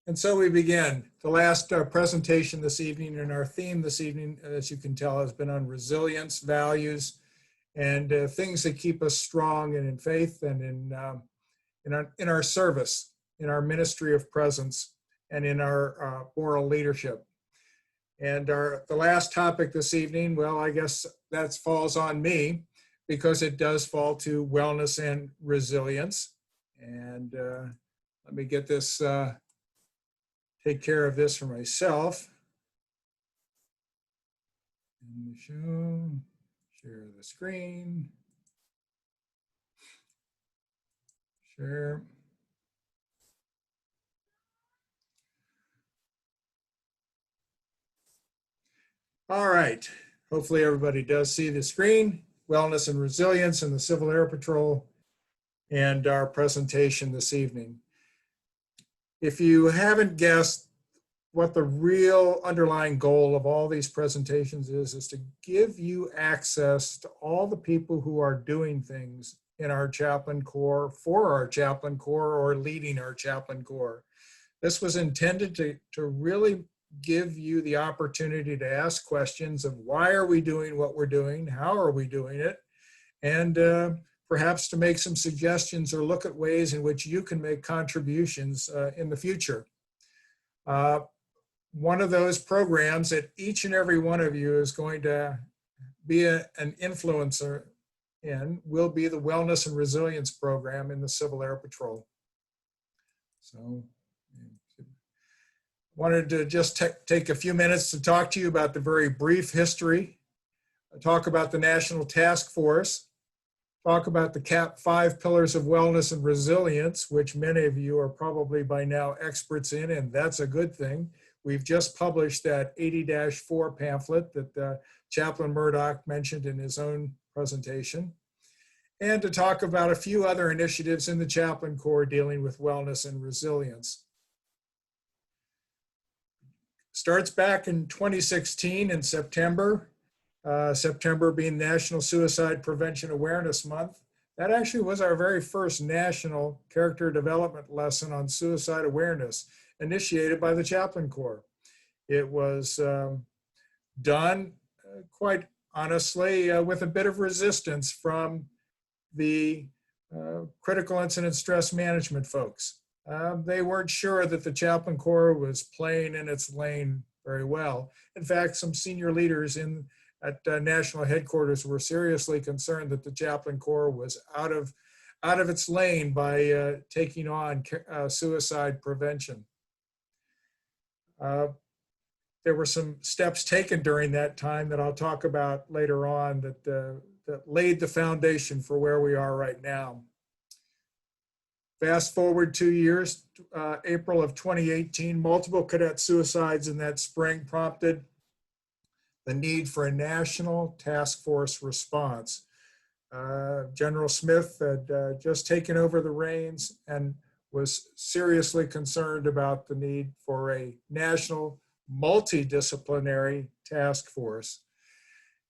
And so we begin. The last presentation this evening, and our theme this evening, as you can tell, has been on resilience, values, and things that keep us strong and in faith and in our service, in our ministry of presence, and in our moral leadership. And the last topic this evening, well, I guess that falls on me because it does fall to wellness and resilience. And let me get this, take care of this for myself. And the show, share the screen, share. All right, hopefully everybody does see the screen. Wellness and resilience in the Civil Air Patrol and our presentation this evening. If you haven't guessed what the real underlying goal of all these presentations is to give you access to all the people who are doing things in our chaplain corps, for our chaplain corps, or leading our chaplain corps. This was intended to really give you the opportunity to ask questions of why are we doing what we're doing, how are we doing it, and perhaps to make some suggestions or look at ways in which you can make contributions in the future. One of those programs that each and every one of you is going to be an influencer in will be the Wellness and Resilience Program in the Civil Air Patrol. So wanted to just take a few minutes to talk to you about the very brief history, talk about the National Task Force, talk about the 5 pillars of wellness and resilience, which many of you are probably by now experts in, and that's a good thing. We've just published that 80-4 pamphlet that Chaplain Murdoch mentioned in his own presentation, and to talk about a few other initiatives in the Chaplain Corps dealing with wellness and resilience. Starts back in 2016 in September, September being National Suicide Prevention Awareness Month. That actually was our very first national character development lesson on suicide awareness, initiated by the Chaplain Corps. It was done, quite honestly, with a bit of resistance from the critical incident stress management folks. They weren't sure that the Chaplain Corps was playing in its lane very well. In fact, some senior leaders at national headquarters were seriously concerned that the Chaplain Corps was out of its lane by taking on suicide prevention. There were some steps taken during that time that I'll talk about later on that laid the foundation for where we are right now. Fast forward 2 years, April of 2018, multiple cadet suicides in that spring prompted the need for a national task force response. General Smith had just taken over the reins and was seriously concerned about the need for a national multidisciplinary task force.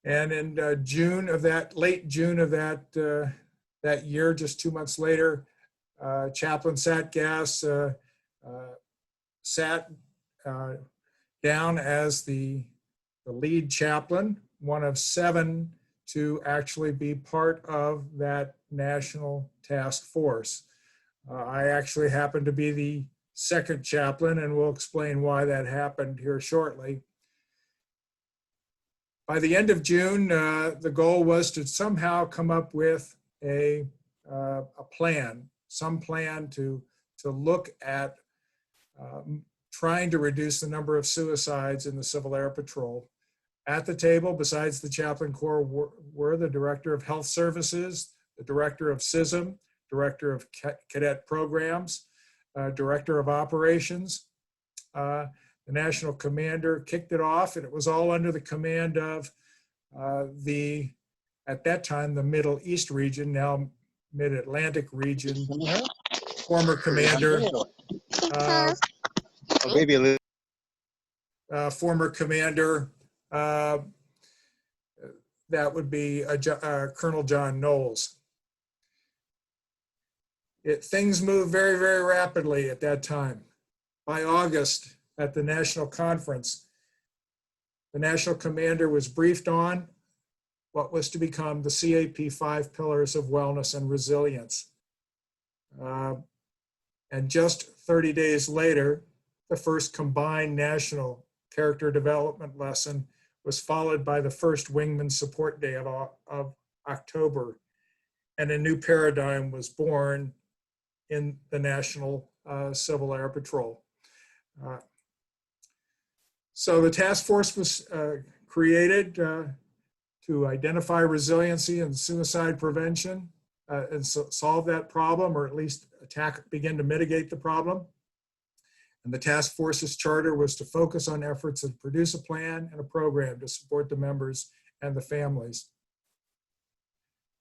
And in late June of that year, just 2 months later, Chaplain Satgas sat down as the lead chaplain, one of 7 to actually be part of that national task force. I actually happen to be the second chaplain, and we'll explain why that happened here shortly. By the end of June, the goal was to somehow come up with a plan, some plan to look at trying to reduce the number of suicides in the Civil Air Patrol. At the table, besides the Chaplain Corps, were the Director of Health Services, the Director of CISM, Director of Cadet Programs, Director of Operations. The National Commander kicked it off, and it was all under the command of at that time, the Middle East region, now Mid-Atlantic region, former Commander, former Commander, that would be Colonel John Knowles. Things moved very, very rapidly at that time. by August at the national conference, the national commander was briefed on what was to become the CAP 5 pillars of wellness and resilience. And just 30 days later, the first combined national character development lesson was followed by the first Wingman Support Day of October. And a new paradigm was born in the National Civil Air Patrol. So the task force was created to identify resiliency and suicide prevention and solve that problem, or at least begin to mitigate the problem. And the task force's charter was to focus on efforts that produce a plan and a program to support the members and the families.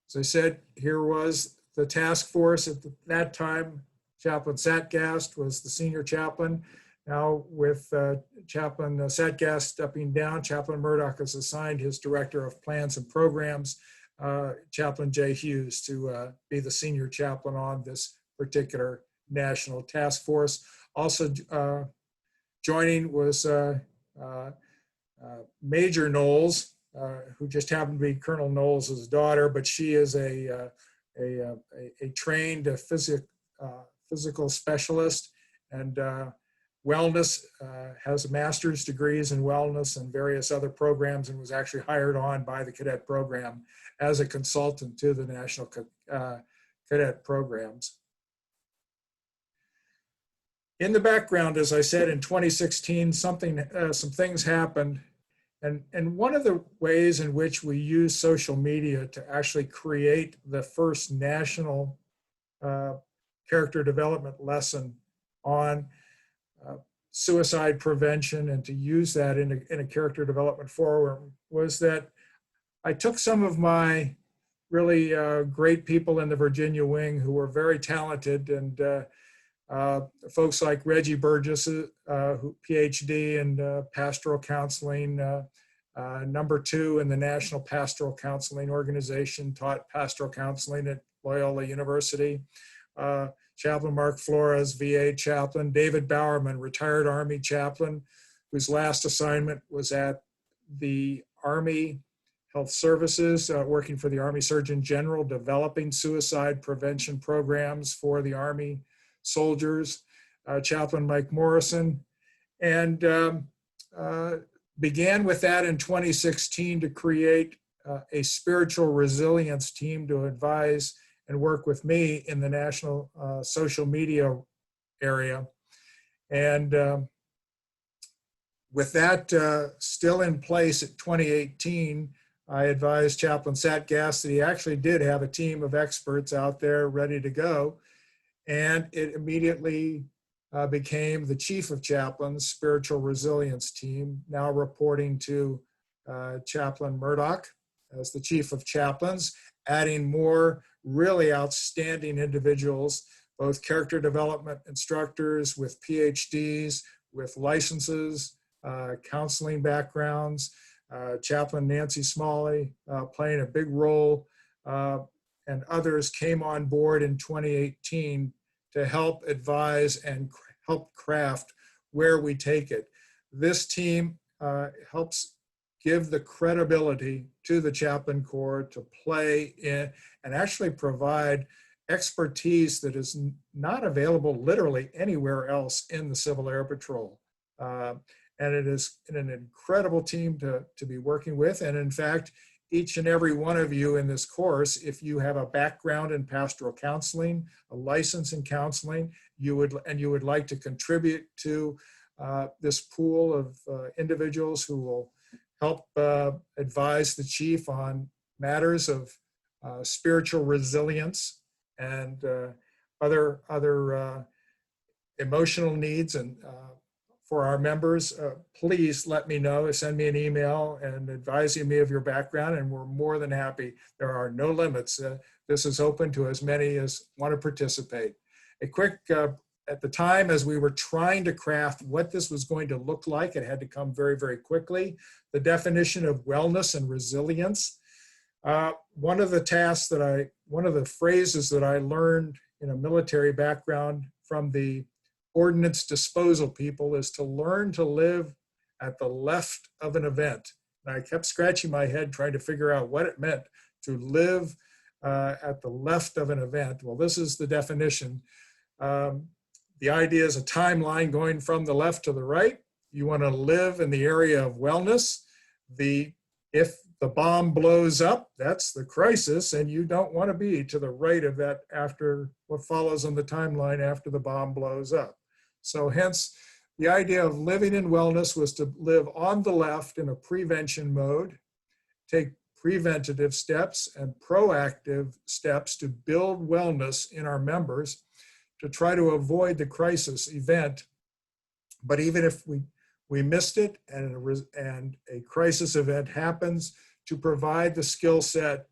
As I said, here was the task force. At that time, Chaplain Satgast was the senior chaplain. Now with Chaplain Satgast stepping down, Chaplain Murdoch has assigned his director of plans and programs, Chaplain Jay Hughes, to be the senior chaplain on this particular national task force. Also joining was Major Knowles, who just happened to be Colonel Knowles' daughter, but she is a trained physical specialist and wellness, has master's degrees in wellness and various other programs, and was actually hired on by the cadet program as a consultant to the national cadet programs. In the background, as I said, in 2016, some things happened. And one of the ways in which we use social media to actually create the first national character development lesson on suicide prevention, and to use that in a character development forum, was that I took some of my really great people in the Virginia wing who were very talented, and folks like Reggie Burgess, who PhD in pastoral counseling, number 2 in the National Pastoral Counseling Organization, taught pastoral counseling at Loyola University. Chaplain Mark Flores, VA chaplain. David Bowerman, retired Army chaplain, whose last assignment was at the Army Health Services, working for the Army Surgeon General, developing suicide prevention programs for the Army soldiers. Chaplain Mike Morrison, and began with that in 2016 to create a spiritual resilience team to advise and work with me in the national social media area. And with that still in place at 2018, I advised Chaplain Satgast that he actually did have a team of experts out there ready to go. And it immediately became the Chief of Chaplains Spiritual Resilience Team, now reporting to Chaplain Murdoch as the Chief of Chaplains, adding more really outstanding individuals, both character development instructors with PhDs, with licenses, counseling backgrounds, Chaplain Nancy Smalley playing a big role, and others came on board in 2018 to help advise and help craft where we take it. This team helps give the credibility to the Chaplain Corps to play in and actually provide expertise that is not available literally anywhere else in the Civil Air Patrol. And it is an incredible team to be working with. And in fact, each and every one of you in this course, if you have a background in pastoral counseling, a license in counseling, you would like to contribute to this pool of individuals who will help advise the chief on matters of spiritual resilience and other emotional needs, and for our members, please let me know, send me an email and advising me of your background, and we're more than happy. There are no limits. This is open to as many as want to participate. A quick, at the time, as we were trying to craft what this was going to look like, it had to come very, very quickly. The definition of wellness and resilience. One of the phrases that I learned in a military background from the ordnance disposal people is to learn to live at the left of an event. And I kept scratching my head trying to figure out what it meant to live at the left of an event. Well, this is the definition. The idea is a timeline going from the left to the right. You want to live in the area of wellness. If the bomb blows up, that's the crisis, and you don't want to be to the right of that after what follows on the timeline after the bomb blows up. So hence, the idea of living in wellness was to live on the left in a prevention mode, take preventative steps and proactive steps to build wellness in our members to try to avoid the crisis event. But even if we missed it and a crisis event happens, to provide the skill set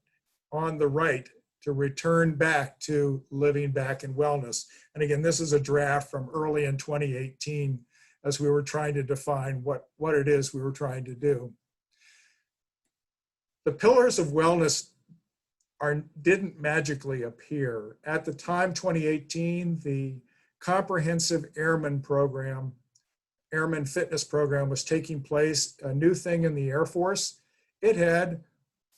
on the right to return back to living back in wellness. And again, this is a draft from early in 2018 as we were trying to define what it is we were trying to do. The pillars of wellness didn't magically appear. At the time, 2018, the comprehensive airman fitness program was taking place, a new thing in the Air Force. It had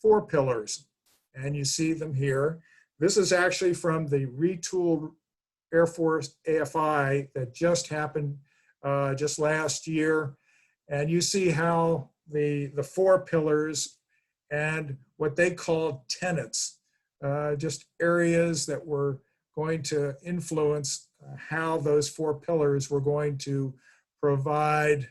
4 pillars, and you see them here. This is actually from the retooled Air Force AFI that just happened just last year. And you see how the 4 pillars and what they called tenets, just areas that were going to influence how those 4 pillars were going to provide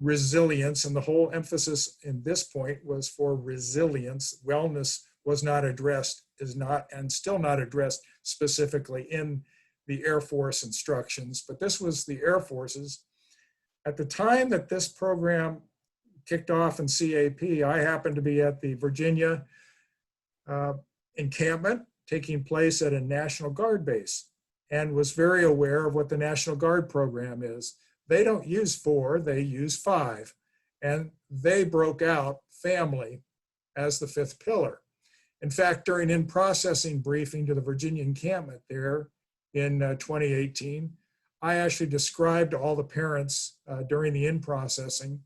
resilience. And the whole emphasis in this point was for resilience. Wellness was not addressed, is not, and still not addressed specifically in the Air Force instructions, but this was the Air Force's. At the time that this program kicked off in CAP, I happened to be at the Virginia encampment taking place at a National Guard base and was very aware of what the National Guard program is. They don't use 4, they use 5. And they broke out family as the 5th pillar. In fact, during in-processing briefing to the Virginia encampment there in 2018, I actually described to all the parents during the in-processing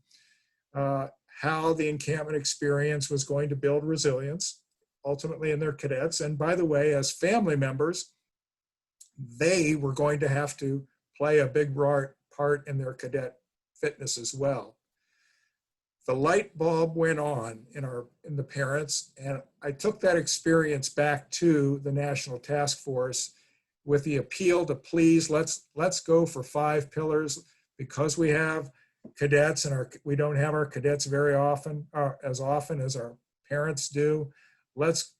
how the encampment experience was going to build resilience, ultimately in their cadets. And by the way, as family members, they were going to have to play a big part in their cadet fitness as well. The light bulb went on in the parents, and I took that experience back to the National Task Force with the appeal to please let's go for 5 pillars because we have cadets and we don't have our cadets very often, as often as our parents do. Let's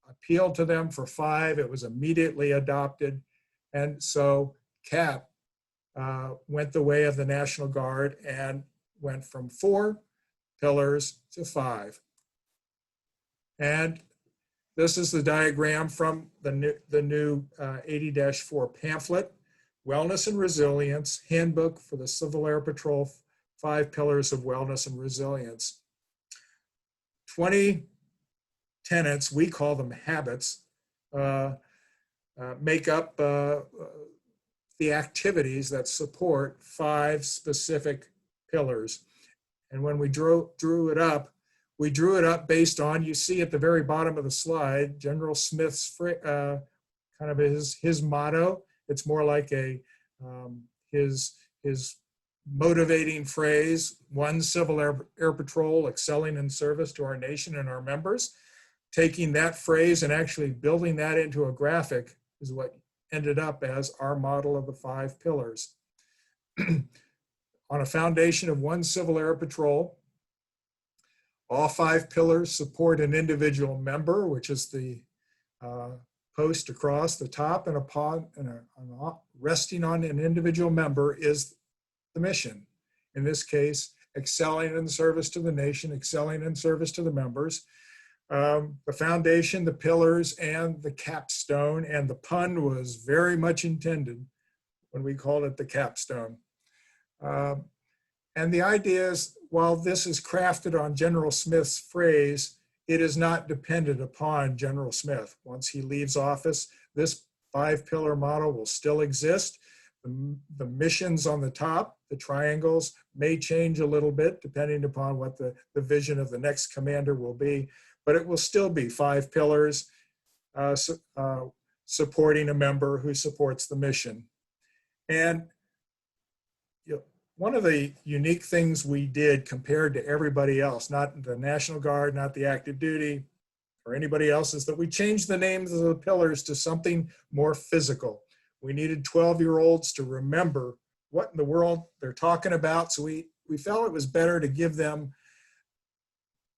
appeal to them for 5. It was immediately adopted, and so CAP went the way of the National Guard and went from 4 pillars to 5. And this is the diagram from the new 80-4 pamphlet, Wellness and Resilience, Handbook for the Civil Air Patrol, 5 Pillars of Wellness and Resilience. 20 tenets, we call them habits, make up the activities that support 5 specific pillars. And when we drew it up, we drew it up based on, you see at the very bottom of the slide, General Smith's kind of his motto. It's more like his motivating phrase, one Civil Air Patrol excelling in service to our nation and our members. Taking that phrase and actually building that into a graphic is what ended up as our model of the 5 pillars. On a foundation of one Civil Air Patrol, all 5 pillars support an individual member, which is the post across the top, and resting on an individual member is the mission. In this case, excelling in service to the nation, excelling in service to the members. The foundation, the pillars, and the capstone, and the pun was very much intended when we called it the capstone. And the idea is, while this is crafted on General Smith's phrase, it is not dependent upon General Smith. Once he leaves office, this 5-pillar model will still exist. The missions on the top, the triangles, may change a little bit depending upon what the vision of the next commander will be, but it will still be 5 pillars supporting a member who supports the mission. And one of the unique things we did compared to everybody else, not the National Guard, not the active duty, or anybody else, is that we changed the names of the pillars to something more physical. We needed 12-year-olds to remember what in the world they're talking about. So we felt it was better to give them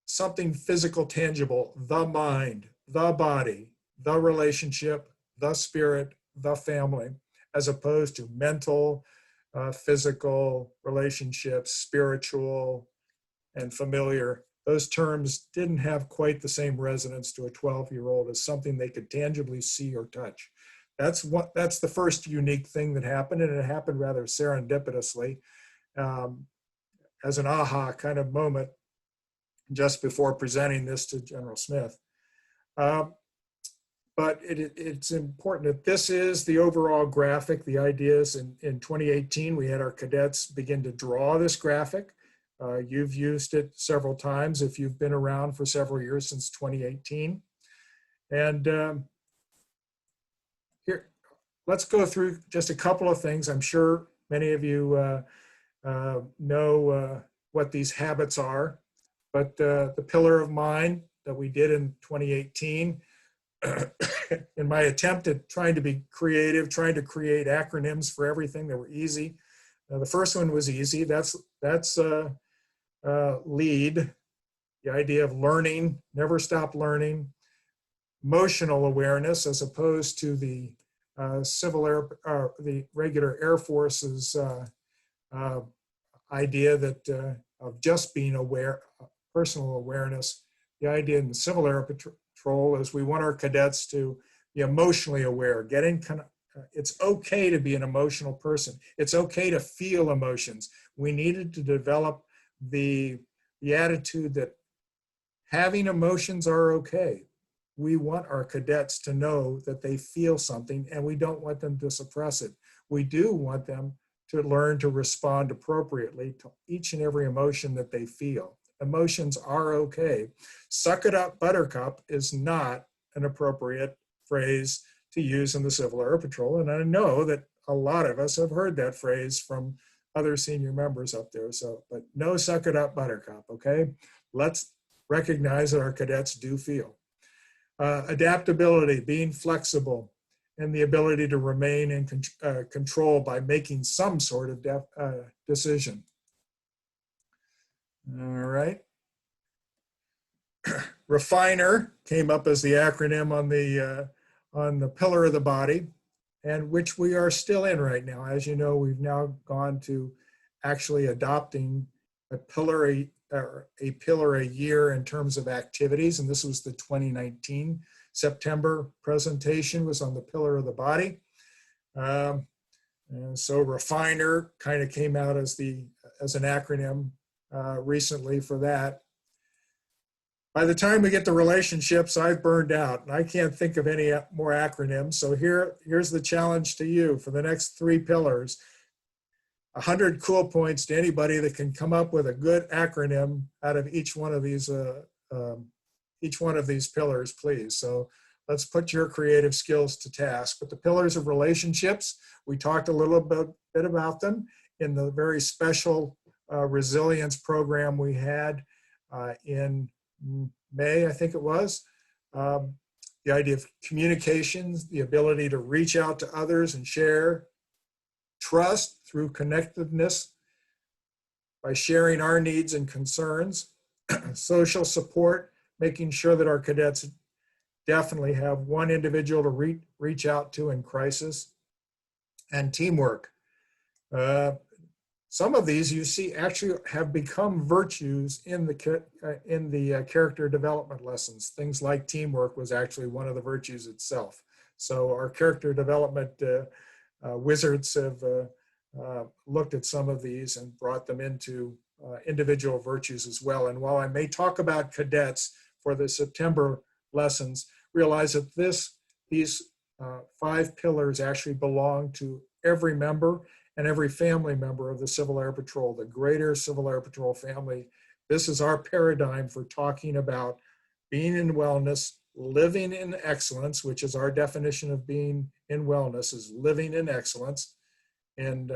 something physical, tangible: the mind, the body, the relationship, the spirit, the family, as opposed to mental, physical, relationships, spiritual, and familiar. Those terms didn't have quite the same resonance to a 12-year-old as something they could tangibly see or touch. That's the first unique thing that happened, and it happened rather serendipitously, as an aha kind of moment just before presenting this to General Smith. But it's important that this is the overall graphic. The idea is in 2018, we had our cadets begin to draw this graphic. You've used it several times if you've been around for several years, since 2018. And here, let's go through just a couple of things. I'm sure many of you know what these habits are, but the pillar of mind that we did in 2018, in my attempt at trying to be creative, trying to create acronyms for everything that were easy. The first one was easy. That's LEAD, the idea of learning, never stop learning. Emotional awareness, as opposed to the the regular Air Force's idea that of just being aware, personal awareness. The idea in the Civil Air Patrol is we want our cadets to be emotionally aware, it's okay to be an emotional person. It's okay to feel emotions. We needed to develop the attitude that having emotions are okay. We want our cadets to know that they feel something, and we don't want them to suppress it. We do want them to learn to respond appropriately to each and every emotion that they feel. Emotions are okay. Suck it up, buttercup is not an appropriate phrase to use in the Civil Air Patrol. And I know that a lot of us have heard that phrase from other senior members up there. So, but no suck it up, buttercup, okay? Let's recognize that our cadets do feel. Adaptability, being flexible, and the ability to remain in control by making some sort of decision. All right. Refiner came up as the acronym on the pillar of the body, and which we are still in right now. As you know, we've now gone to actually adopting a pillar a year in terms of activities, and this was the 2019 September presentation, was on the pillar of the body. And so Refiner kind of came out as an acronym recently for that. By the time we get to relationships, I've burned out and I can't think of any more acronyms. So here's the challenge to you for the next 3 pillars. 100 cool points to anybody that can come up with a good acronym out of each one of these pillars, please. So let's put your creative skills to task. But the pillars of relationships, we talked a little bit about them in the very special resilience program we had in May, I think it was. The idea of communications, the ability to reach out to others and share. Trust through connectedness by sharing our needs and concerns. Social support, making sure that our cadets definitely have one individual to reach out to in crisis. And teamwork. Some of these you see actually have become virtues in the character development lessons. Things like teamwork was actually one of the virtues itself. So our character development wizards have looked at some of these and brought them into individual virtues as well. And while I may talk about cadets for the September lessons, realize that these 5 pillars actually belong to every member and every family member of the Civil Air Patrol, the greater Civil Air Patrol family. This is our paradigm for talking about being in wellness, living in excellence, which is our definition of being in wellness, is living in excellence. And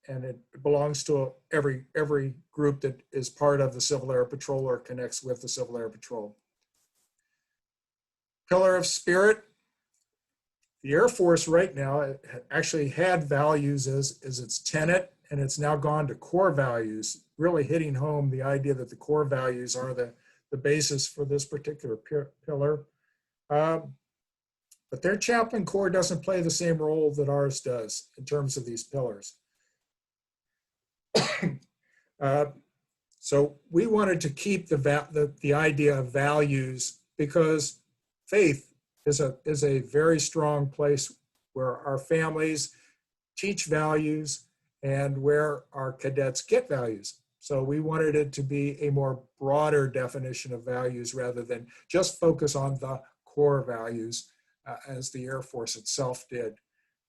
it belongs to every group that is part of the Civil Air Patrol or connects with the Civil Air Patrol. Pillar of spirit. The Air Force right now actually had values as its tenet, and it's now gone to core values, really hitting home the idea that the core values are the basis for this particular pillar. But their chaplain corps doesn't play the same role that ours does in terms of these pillars. So we wanted to keep the idea of values because faith is a very strong place where our families teach values and where our cadets get values. So we wanted it to be a more broader definition of values rather than just focus on the core values as the Air Force itself did.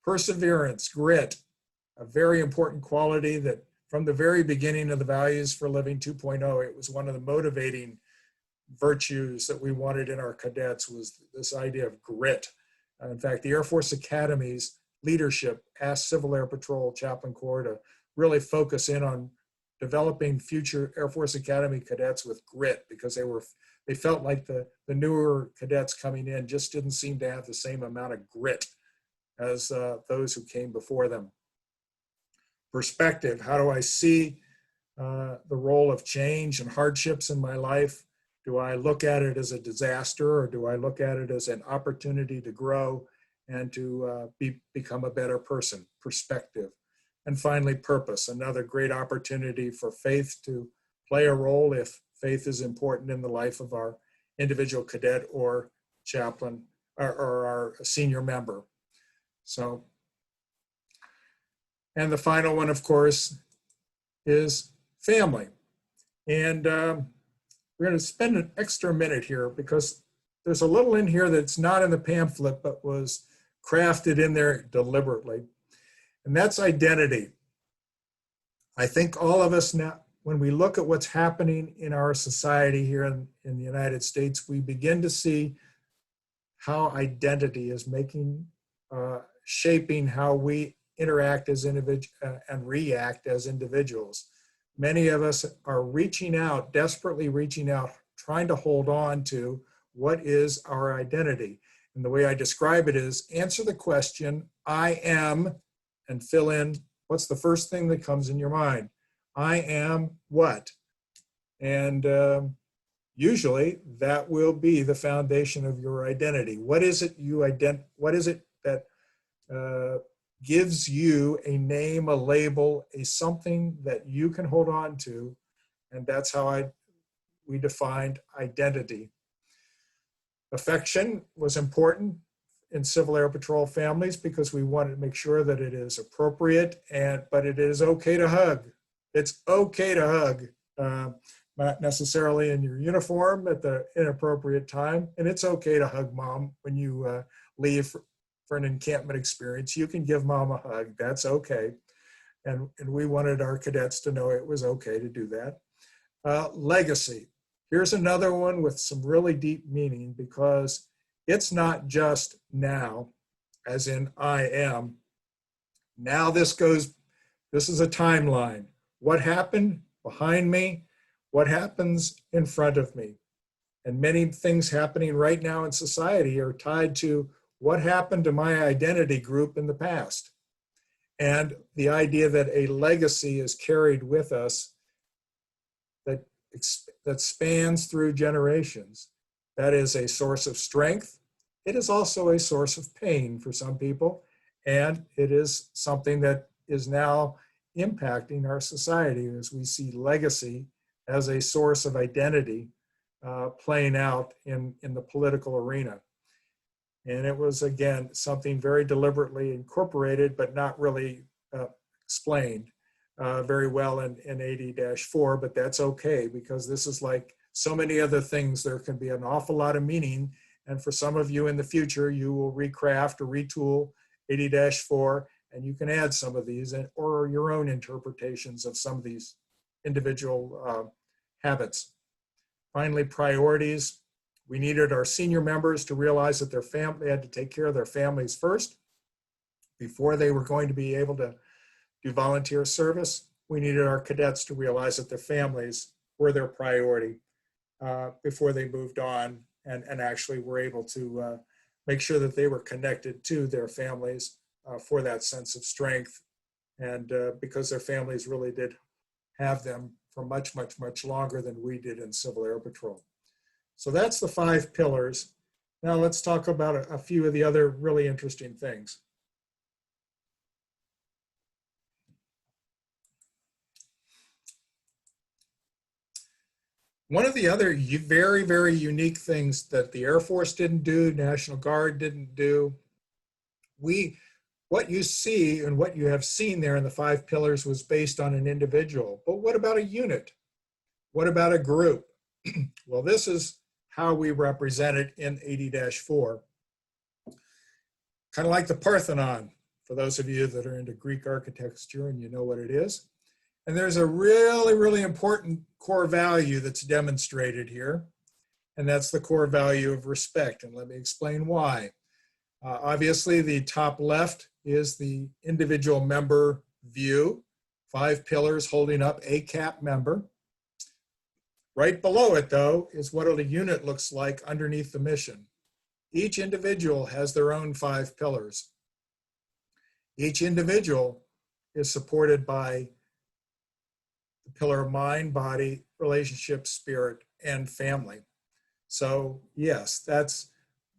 Perseverance, grit, a very important quality that from the very beginning of the Values for Living 2.0, it was one of the motivating virtues that we wanted in our cadets was this idea of grit. In fact, the Air Force Academy's leadership asked Civil Air Patrol Chaplain Corps to really focus in on developing future Air Force Academy cadets with grit because they felt like the newer cadets coming in just didn't seem to have the same amount of grit as those who came before them. Perspective, how do I see the role of change and hardships in my life? Do I look at it as a disaster or do I look at it as an opportunity to grow and to become a better person? Perspective. And finally, purpose, another great opportunity for faith to play a role if faith is important in the life of our individual cadet or chaplain or our senior member. So, and the final one, of course, is family. And we're going to spend an extra minute here because there's a little in here that's not in the pamphlet but was crafted in there deliberately. And that's identity. I think all of us now, when we look at what's happening in our society here in the United States, we begin to see how identity is shaping how we interact as individuals and react as individuals. Many of us are reaching out, desperately reaching out, trying to hold on to what is our identity. And the way I describe it is answer the question, I am, and fill in what's the first thing that comes in your mind. I am what? And usually that will be the foundation of your identity. What is it what is it that gives you a name, a label, a something that you can hold on to? And that's how we defined identity. Affection was important in Civil Air Patrol families because we wanted to make sure that it is appropriate, but it is okay to hug. It's okay to hug, not necessarily in your uniform at the inappropriate time. And it's okay to hug mom when you leave for an encampment experience. You can give mom a hug, that's okay. And we wanted our cadets to know it was okay to do that. Legacy. Here's another one with some really deep meaning because it's not just now, as in I am. Now this is a timeline. What happened behind me? What happens in front of me? And many things happening right now in society are tied to what happened to my identity group in the past. And the idea that a legacy is carried with us that spans through generations. That is a source of strength. It is also a source of pain for some people. And it is something that is now impacting our society as we see legacy as a source of identity playing out in the political arena. And it was, again, something very deliberately incorporated, but not really explained very well in 80-4, but that's okay because this is like so many other things. There can be an awful lot of meaning. And for some of you in the future, you will recraft or retool 80-4, and you can add some of these or your own interpretations of some of these individual habits. Finally, priorities. We needed our senior members to realize that they had to take care of their families first before they were going to be able to do volunteer service. We needed our cadets to realize that their families were their priority before they moved on and actually were able to make sure that they were connected to their families for that sense of strength, and because their families really did have them for much, much, much longer than we did in Civil Air Patrol. So that's the 5 pillars. Now let's talk about a few of the other really interesting things. One of the other very, very unique things that the Air Force didn't do, National Guard didn't do, what you see and what you have seen there in the 5 pillars was based on an individual. But what about a unit? What about a group? Well, this is how we represent it in 80-4. Kind of like the Parthenon, for those of you that are into Greek architecture and you know what it is. And there's a really, really important core value that's demonstrated here, and that's the core value of respect. And let me explain why. Obviously, the top left is the individual member view, 5 pillars holding up a CAP member. Right below it, though, is what a unit looks like underneath the mission. Each individual has their own 5 pillars. Each individual is supported by the pillar of mind, body, relationship, spirit, and family. So yes,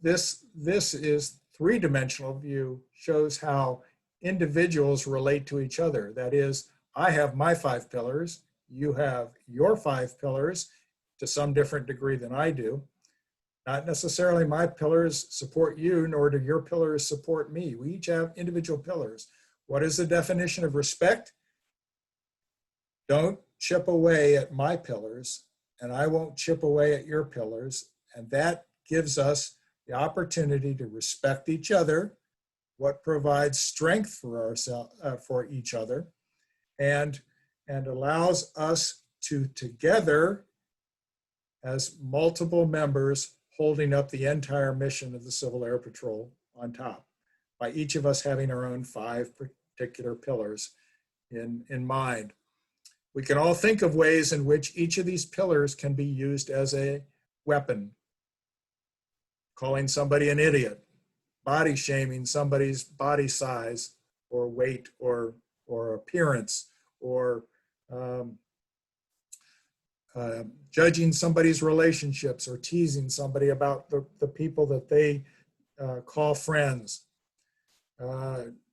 this is 3-dimensional view, shows how individuals relate to each other. That is, I have my 5 pillars, you have your 5 pillars to some different degree than I do. Not necessarily my pillars support you, nor do your pillars support me. We each have individual pillars. What is the definition of respect? Don't chip away at my pillars, and I won't chip away at your pillars. And that gives us the opportunity to respect each other, what provides strength for each other, and allows us to together, as multiple members, holding up the entire mission of the Civil Air Patrol on top, by each of us having our own 5 particular pillars in mind. We can all think of ways in which each of these pillars can be used as a weapon. Calling somebody an idiot, body shaming somebody's body size or weight or appearance, or judging somebody's relationships, or teasing somebody about the people that they call friends.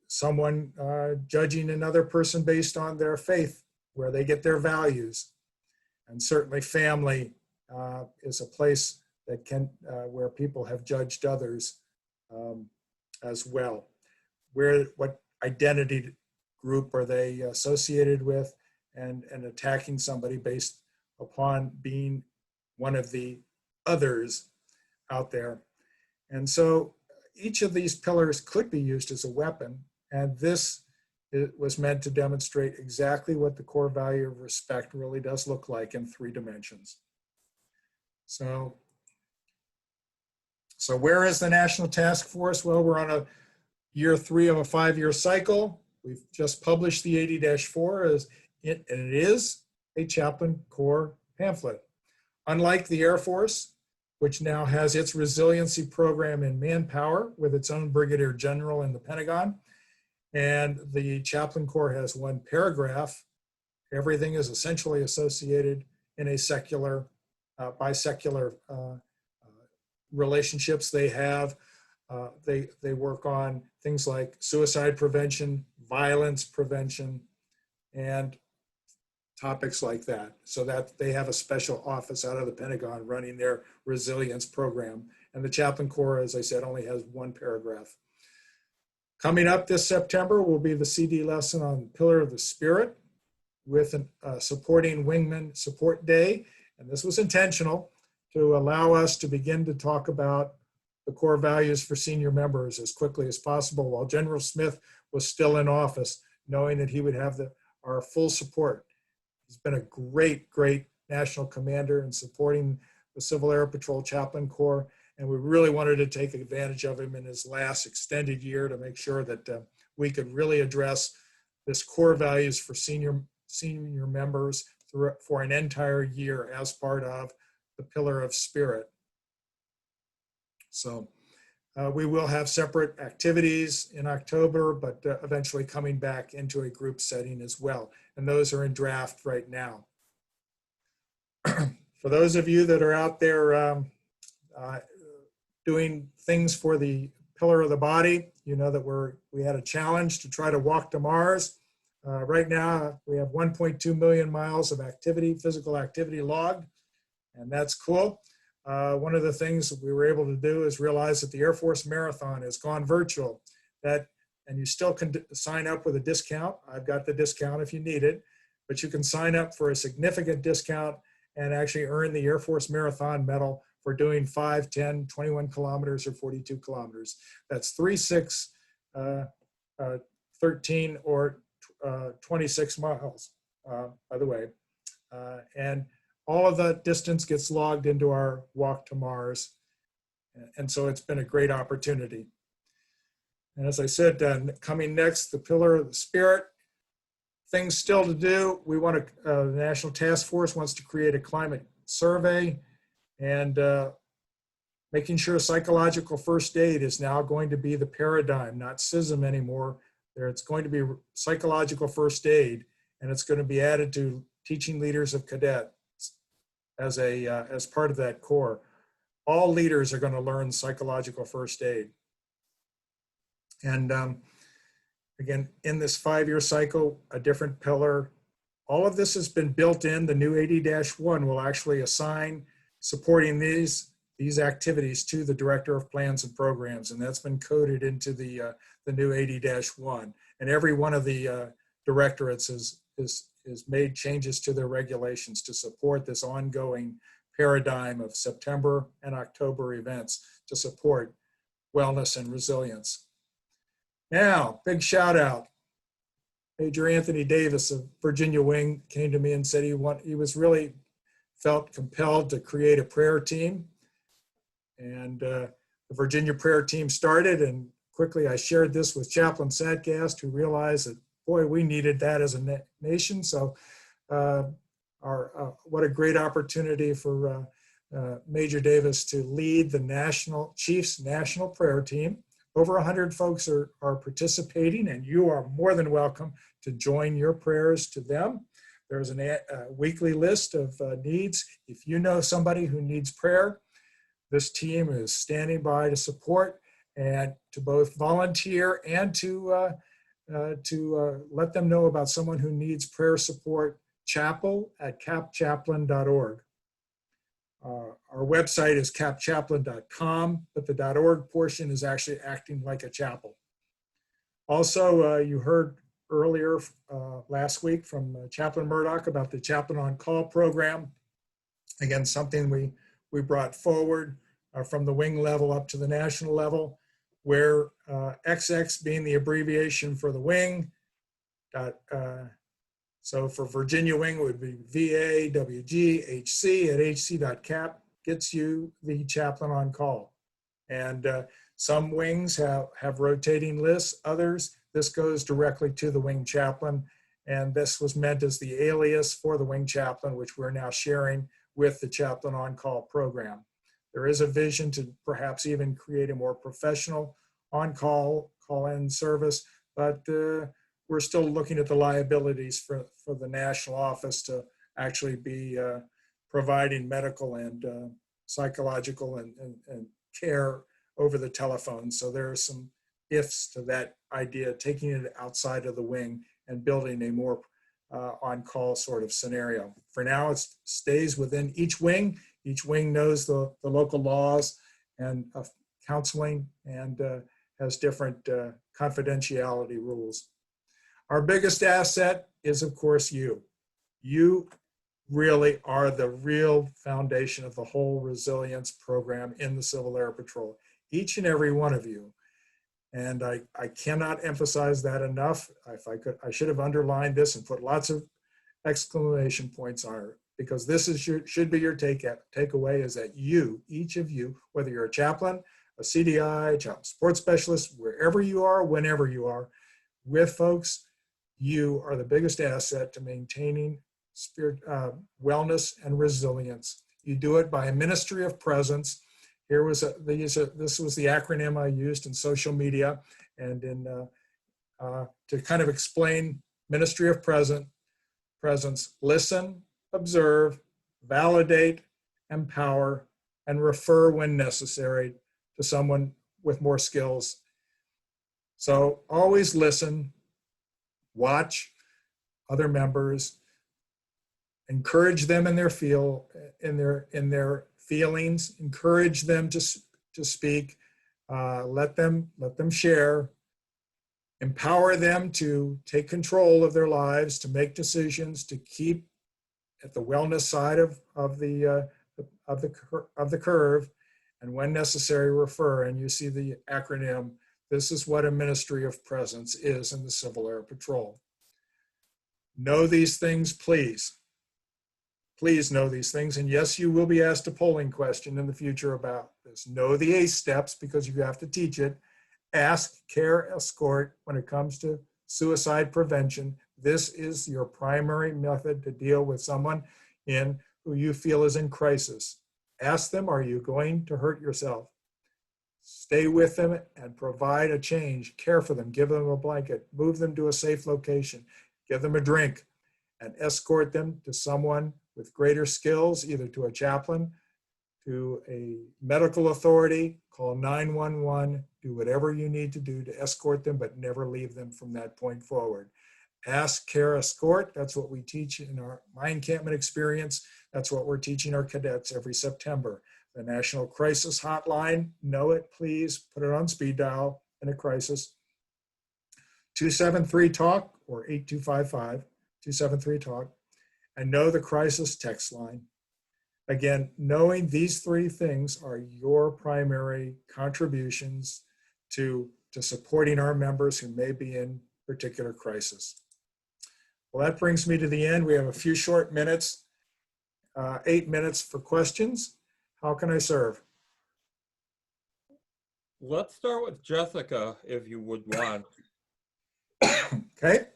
Someone judging another person based on their faith, where they get their values. And certainly family is a place that where people have judged others as well. What identity group are they associated with, and attacking somebody based upon being one of the others out there. And so each of these pillars could be used as a weapon, and this was meant to demonstrate exactly what the core value of respect really does look like in 3 dimensions. So where is the National Task Force? Well, we're on year 3 of a 5-year cycle. We've just published the 80-4, and it is a Chaplain Corps pamphlet. Unlike the Air Force, which now has its resiliency program in manpower with its own brigadier general in the Pentagon, and the Chaplain Corps has 1 paragraph. Everything is essentially associated in a secular, bisecular relationships they have. They work on things like suicide prevention, violence prevention, and topics like that, so that they have a special office out of the Pentagon running their resilience program. And the Chaplain Corps, as I said, only has 1 paragraph. Coming up this September will be the CD lesson on Pillar of the Spirit, with supporting Wingman Support Day. And this was intentional to allow us to begin to talk about the core values for senior members as quickly as possible while General Smith was still in office, knowing that he would have our full support. He's been a great, great national commander in supporting the Civil Air Patrol Chaplain Corps, and we really wanted to take advantage of him in his last extended year to make sure that we could really address this core values for senior members for an entire year as part of the Pillar of Spirit. So we will have separate activities in October, but eventually coming back into a group setting as well. And those are in draft right now. For those of you that are out there doing things for the Pillar of the Body, you know that we had a challenge to try to walk to Mars. Right now, we have 1.2 million miles of physical activity logged, and that's cool. One of the things that we were able to do is realize that the Air Force Marathon has gone virtual. And you still can sign up with a discount. I've got the discount if you need it, but you can sign up for a significant discount and actually earn the Air Force Marathon medal for doing 5, 10, 21 kilometers or 42 kilometers. That's 3, 6, 13, or 26 miles, by the way. And all of that distance gets logged into our Walk to Mars. And so it's been a great opportunity. And as I said, coming next, the Pillar of the Spirit. Things still to do. We want the National Task Force wants to create a climate survey, and making sure psychological first aid is now going to be the paradigm, not SISM anymore. It's going to be psychological first aid, and it's going to be added to teaching leaders of cadets as part of that core. All leaders are going to learn psychological first aid. And again, in this 5-year cycle, a different pillar. All of this has been built in. The new 80-1 will actually assign supporting these activities to the Director of Plans and Programs, and that's been coded into the new 80-1. And every one of the directorates has made changes to their regulations to support this ongoing paradigm of September and October events to support wellness and resilience. Now, big shout out. Major Anthony Davis of Virginia Wing came to me and said he was really felt compelled to create a prayer team. And the Virginia prayer team started, and quickly I shared this with Chaplain Sadcast, who realized that, boy, we needed that as a nation. So what a great opportunity for Major Davis to lead the Chiefs National Prayer Team. Over 100 folks are participating, and you are more than welcome to join your prayers to them. There's a weekly list of needs. If you know somebody who needs prayer, this team is standing by to support and to both volunteer and to let them know about someone who needs prayer support. chapel@capchaplain.org. Our website is capchaplain.com, but the .org portion is actually acting like a chapel. Also, you heard earlier last week from Chaplain Murdoch about the Chaplain on Call program. Again, something we brought forward from the wing level up to the national level, where XX being the abbreviation for the wing. So for Virginia Wing, it would be VAWG HC at hc.cap, gets you the Chaplain on Call. And some wings have rotating lists, others, this goes directly to the wing chaplain. And this was meant as the alias for the wing chaplain, which we're now sharing with the Chaplain on Call program. There is a vision to perhaps even create a more professional on-call, call-in service, but we're still looking at the liabilities for the national office to actually be providing medical and psychological and care over the telephone. So there are some ifs to that idea, taking it outside of the wing and building a more on-call sort of scenario. For now, it stays within each wing. Each wing knows the local laws and counseling and has different confidentiality rules. Our biggest asset is, of course, you. You really are the real foundation of the whole resilience program in the Civil Air Patrol. each and every one of you. And I cannot emphasize that enough. If I could, I should have underlined this and put lots of exclamation points on it, because this is should be your takeaway, is that you, each of you, whether you're a chaplain, a CDI, child support specialist, wherever you are, whenever you are with folks, you are the biggest asset to maintaining spirit, wellness and resilience. You do it by a ministry of presence. Here was this was the acronym I used in social media and in to kind of explain ministry of presence: listen, observe, validate, empower, and refer when necessary to someone with more skills. So always listen, watch other members, encourage them in their in their feelings, encourage them to speak, let them share, empower them to take control of their lives, to make decisions, to keep at the wellness side of the curve, and when necessary, refer. And you see the acronym. This is what a ministry of presence is in the Civil Air Patrol. Know these things, please. Please know these things. And yes, you will be asked a polling question in the future about this. Know the ACE steps, because you have to teach it. Ask, care, escort when it comes to suicide prevention. This is your primary method to deal with someone who you feel is in crisis. Ask them, are you going to hurt yourself? Stay with them and provide a change. Care for them. Give them a blanket. Move them to a safe location. Give them a drink, and escort them to someone with greater skills, either to a chaplain, to a medical authority. Call 911. Do whatever you need to do to escort them, but never leave them from that point forward. Ask, care, escort. That's what we teach in my encampment experience. That's what we're teaching our cadets every September. The National Crisis Hotline, know it, please. Put it on speed dial in a crisis. 273-TALK or 8255, 273-TALK. And know the crisis text line. Again, knowing these three things are your primary contributions to supporting our members who may be in particular crisis. Well, that brings me to the end. We have a few short minutes, 8 minutes for questions. How can I serve? Let's start with Jessica, if you would want. Okay.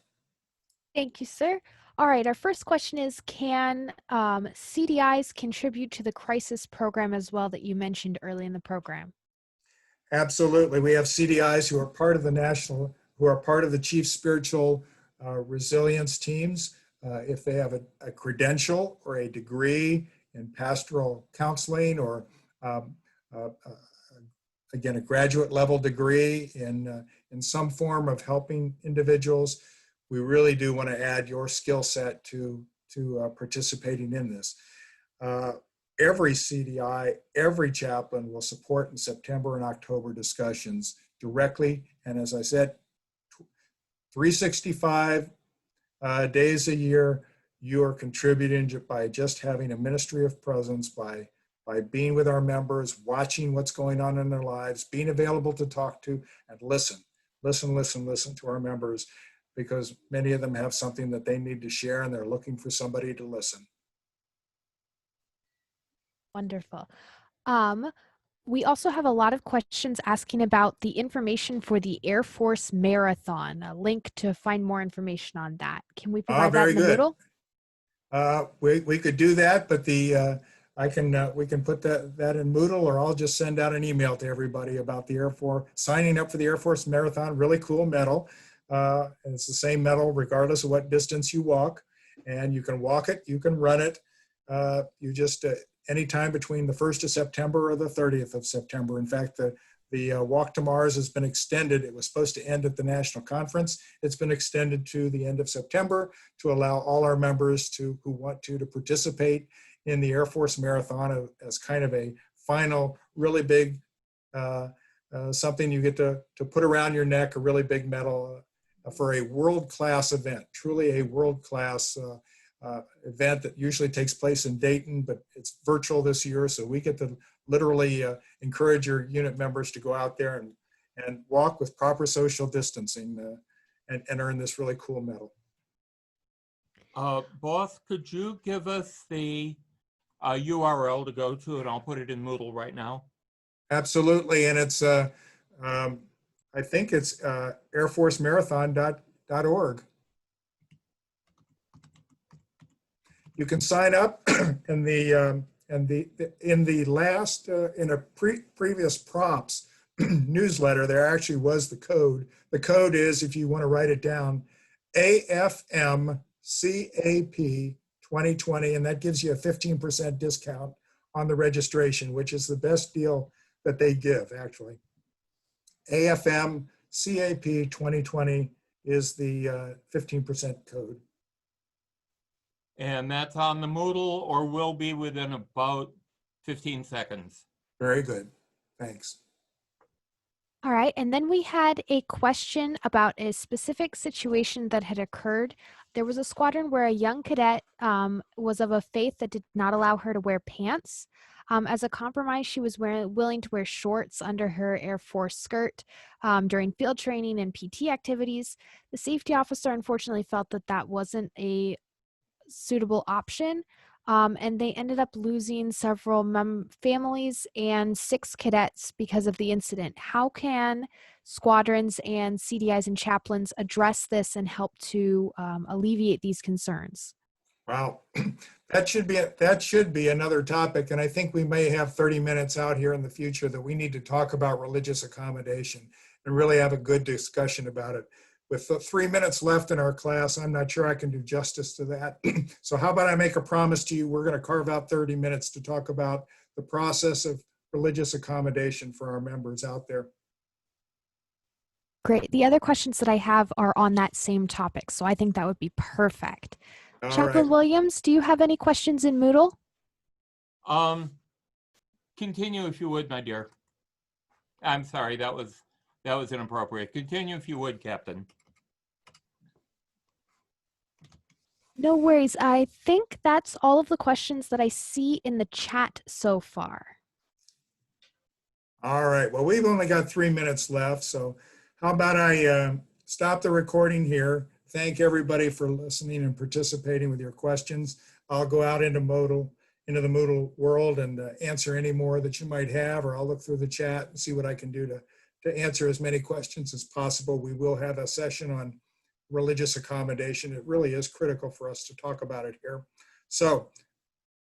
Thank you, sir. All right, our first question is, can CDIs contribute to the crisis program as well that you mentioned early in the program? Absolutely. We have CDIs who are part of the Chief Spiritual Resilience teams. If they have a credential or a degree in pastoral counseling, or again, a graduate level degree in some form of helping individuals, we really do want to add your skill set to participating in this. Every CDI, every chaplain will support in September and October discussions directly. And as I said, 365 days a year, you are contributing by just having a ministry of presence, by being with our members, watching what's going on in their lives, being available to talk to, and listen to our members, because many of them have something that they need to share and they're looking for somebody to listen. Wonderful. We also have a lot of questions asking about the information for the Air Force Marathon, a link to find more information on that. Can we provide that in the Moodle? We could do that, but we can put that in Moodle, or I'll just send out an email to everybody about the Air Force, signing up for the Air Force Marathon. Really cool medal. And it's the same medal regardless of what distance you walk, and you can walk it, you can run it. You just anytime between the 1st of September or the 30th of September. In fact, the Walk to Mars has been extended. It was supposed to end at the national conference. It's been extended to the end of September to allow all our members who want to participate in the Air Force Marathon as kind of a final, really big, something you get to put around your neck, a really big medal for a world-class event, truly a world-class event that usually takes place in Dayton, but it's virtual this year, so we get to literally encourage your unit members to go out there and walk with proper social distancing and earn this really cool medal. Boss, could you give us the URL to go to, and I'll put it in Moodle right now? Absolutely, and it's I think it's airforcemarathon.org. You can sign up in the last in a previous prompts newsletter. There actually was the code. The code is, if you want to write it down, AFMCAP 2020, and that gives you a 15% discount on the registration, which is the best deal that they give, actually. AFMCAP 2020 is the 15% code. And that's on the Moodle, or will be within about 15 seconds. Very good. Thanks. All right, and then we had a question about a specific situation that had occurred. There was a squadron where a young cadet was of a faith that did not allow her to wear pants. As a compromise, she was willing to wear shorts under her Air Force skirt during field training and PT activities. The safety officer unfortunately felt that that wasn't a suitable option, and they ended up losing several families and 6 cadets because of the incident. How can squadrons and CDIs and chaplains address this and help to alleviate these concerns? Wow, that should be another topic, and I think we may have 30 minutes out here in the future that we need to talk about religious accommodation and really have a good discussion about it. With 3 minutes left in our class, I'm not sure I can do justice to that. So how about I make a promise to you, we're going to carve out 30 minutes to talk about the process of religious accommodation for our members out there. Great. The other questions that I have are on that same topic, so I think that would be perfect. All Chaplain right. Williams, do you have any questions in Moodle? Continue if you would, my dear. I'm sorry, that was inappropriate. Continue if you would, Captain. No worries. I think that's all of the questions that I see in the chat so far. All right, well, we've only got 3 minutes left, so how about I stop the recording here. Thank everybody for listening and participating with your questions. I'll go out into the Moodle world and answer any more that you might have, or I'll look through the chat and see what I can do to answer as many questions as possible. We will have a session on religious accommodation. It really is critical for us to talk about it here. So